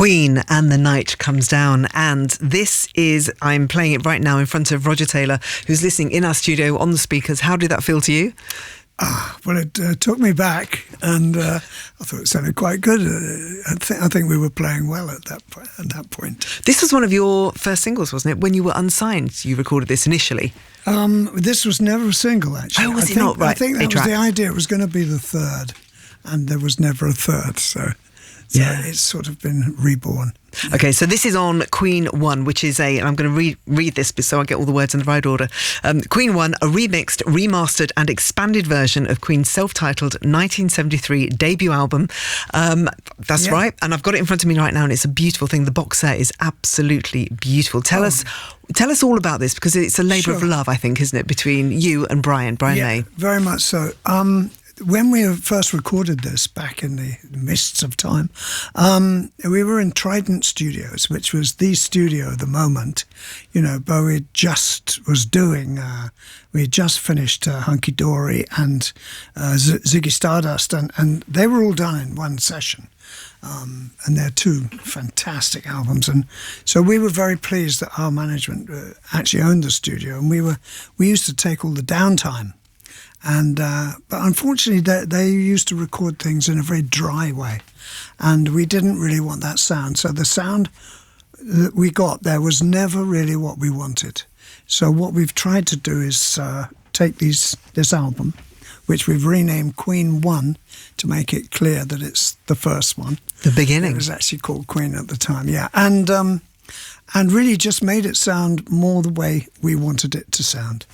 Queen and The Night Comes Down. And this is, I'm playing it right now in front of Roger Taylor, who's listening in our studio on the speakers. How did that feel to you? Well, it took me back, and I thought it sounded quite good. I think we were playing well at that point. This was one of your first singles, wasn't it? When you were unsigned, you recorded this initially. This was never a single, actually. Oh, was it not? Right. I think that was the idea. It was going to be the third, and there was never a third, so it's sort of been reborn. Okay, so this is on Queen 1, which is and I'm going to read this so I get all the words in the right order. Queen 1, a remixed, remastered and expanded version of Queen's self-titled 1973 debut album. That's right, and I've got it in front of me right now, and it's a beautiful thing. The box set is absolutely beautiful. Tell us all about this, because it's a labour of love, I think, isn't it, between you and Brian May? Very much so. When we first recorded this back in the mists of time, we were in Trident Studios, which was the studio at the moment. You know, Bowie just was doing, we had just finished Hunky Dory and Ziggy Stardust, and they were all done in one session. And they're two fantastic albums, and so we were very pleased that our management actually owned the studio, and we used to take all the downtime. And but unfortunately, they used to record things in a very dry way, and we didn't really want that sound. So the sound that we got there was never really what we wanted. So what we've tried to do is take this album, which we've renamed Queen 1 to make it clear that it's the first one. The beginning. It was actually called Queen at the time, yeah. And really just made it sound more the way we wanted it to sound.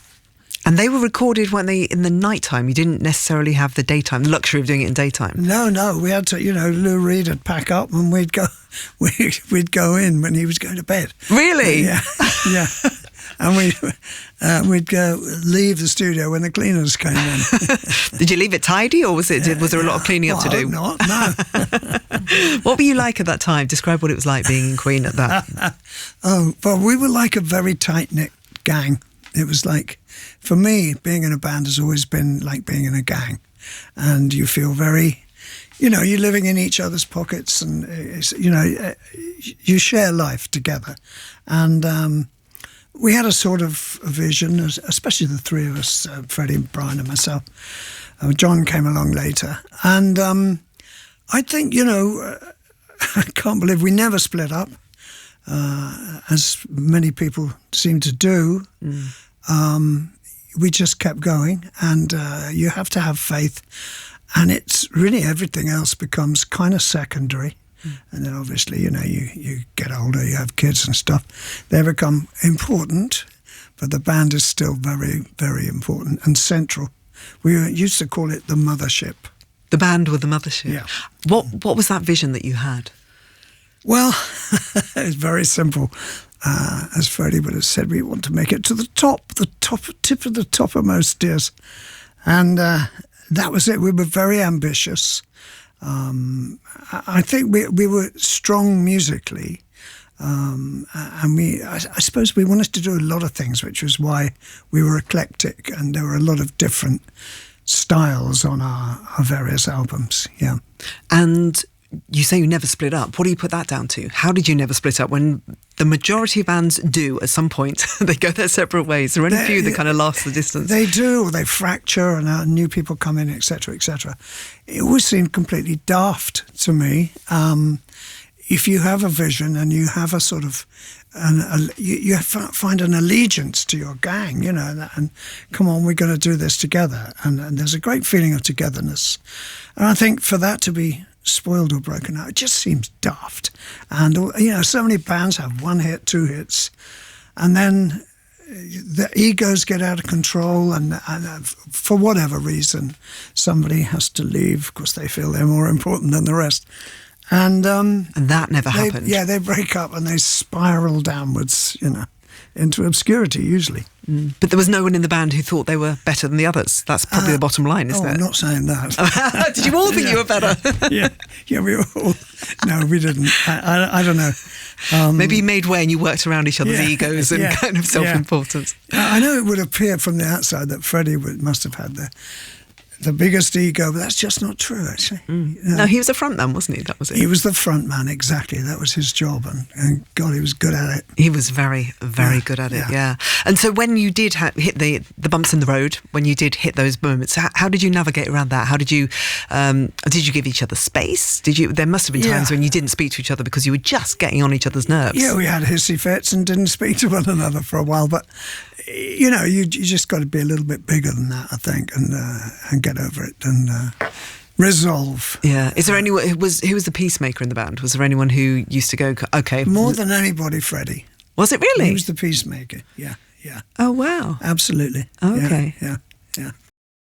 And they were recorded, weren't they, in the nighttime? You didn't necessarily have the daytime, the luxury of doing it in daytime. No, we had to, Lou Reed would pack up and we'd go in when he was going to bed. Really? Yeah. And we'd go leave the studio when the cleaners came in. Did you leave it tidy, or was there a lot of cleaning up to do? Not, no. What were you like at that time? Describe what it was like being in Queen at that. Well, we were like a very tight-knit gang. It was like, for me, being in a band has always been like being in a gang. And you feel very, you're living in each other's pockets, and, you share life together. And we had a sort of a vision, especially the three of us, Freddie, Brian and myself. John came along later. And I think, I can't believe we never split up, as many people seem to do. We just kept going, and you have to have faith, and it's really everything else becomes kind of secondary. And then obviously, you get older, you have kids and stuff, they become important, but the band is still very, very important and central. We used to call it the mothership. The band were the mothership. Yeah. What was that vision that you had? Well, it's very simple. As Freddie would have said, we want to make it to the tip of the toppermost stairs. And that was it. We were very ambitious. I think we were strong musically. And I suppose we wanted to do a lot of things, which was why we were eclectic. And there were a lot of different styles on our various albums, yeah. And you say you never split up. What do you put that down to? How did you never split up when the majority of bands do at some point? They go their separate ways. There are only a few that kind of last the distance. They do, or they fracture and new people come in, etc., etc. It always seemed completely daft to me. If you have a vision and you have a sort of, you find an allegiance to your gang, and come on, we're going to do this together. And there's a great feeling of togetherness. And I think for that to be spoiled or broken out, it just seems daft. And so many bands have one hit, two hits, and then the egos get out of control, and for whatever reason somebody has to leave because they feel they're more important than the rest, and that never happened. They break up and they spiral downwards, into obscurity usually. But there was no one in the band who thought they were better than the others. That's probably the bottom line, isn't it? I'm not saying that. Did you all think you were better? yeah, we all. No, we didn't. I don't know. Maybe you made way and you worked around each other's egos and kind of self-importance. I know it would appear from the outside that Freddie must have had the biggest ego, but that's just not true, actually. No, he was a front man, wasn't he? That was it. He was the front man, exactly. That was his job, and God, he was good at it. He was very, very good at it, yeah. And so when you did hit the bumps in the road, when you did hit those moments, how did you navigate around that? How did you give each other space? There must have been times when you didn't speak to each other because you were just getting on each other's nerves. Yeah, we had hissy fits and didn't speak to one another for a while, but you just got to be a little bit bigger than that, I think, and get over it and resolve. Yeah. Is there anyone who was the peacemaker in the band? Was there anyone who used to go, okay? More than anybody, Freddie. Was it really? He was the peacemaker. Yeah. Oh wow. Absolutely. Okay. Yeah.